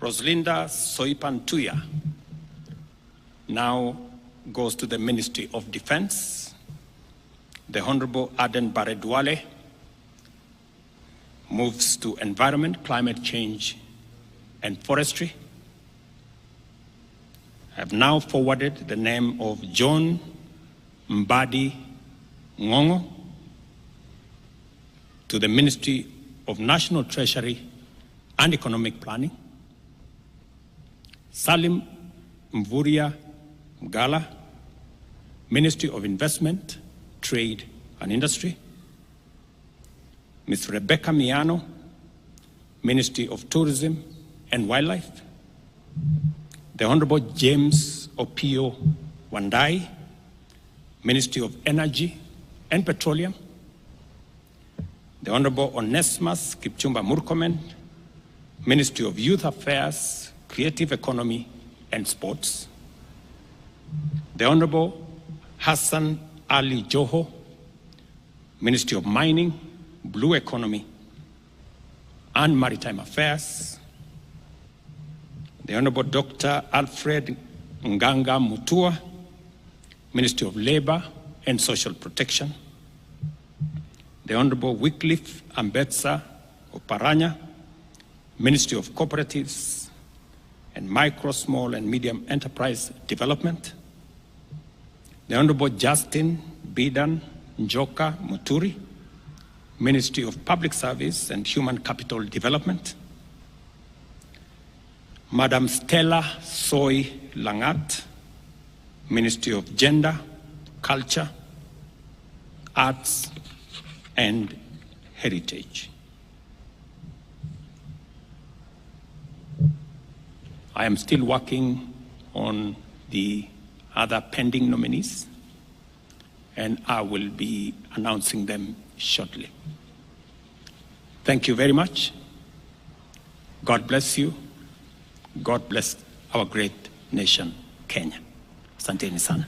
Roslinda Soipantuya now goes to the Ministry of Defense. The Honorable Aden Baredwale moves to Environment, Climate Change, and Forestry. I have now forwarded the name of John Mbadi Ngongo to the Ministry of National Treasury and Economic Planning. Salim Mvuria Mgala, Ministry of Investment, Trade and Industry. Ms. Rebecca Miano, Ministry of Tourism and Wildlife. The Honorable James Opio Wandai, Ministry of Energy and Petroleum. The Honorable Onesimus Kipchumba Murkomen, Ministry of Youth Affairs, Creative Economy and Sports. The Honorable Hassan Ali Joho, Ministry of Mining, Blue Economy and Maritime Affairs. The Honorable Dr. Alfred Nganga Mutua, Ministry of Labor and Social Protection. The Honorable Wycliffe Ambetsa Oparanya, Ministry of Cooperatives and Micro, Small and Medium Enterprise Development. The Honorable Justin Bidan Njoka Muturi, Ministry of Public Service and Human Capital Development. Madam Stella Soy Langat, Ministry of Gender, Culture, Arts and Heritage. I am still working on the other pending nominees, and I will be announcing them shortly. Thank you very much. God bless you. God bless our great nation, Kenya. Asanteni sana.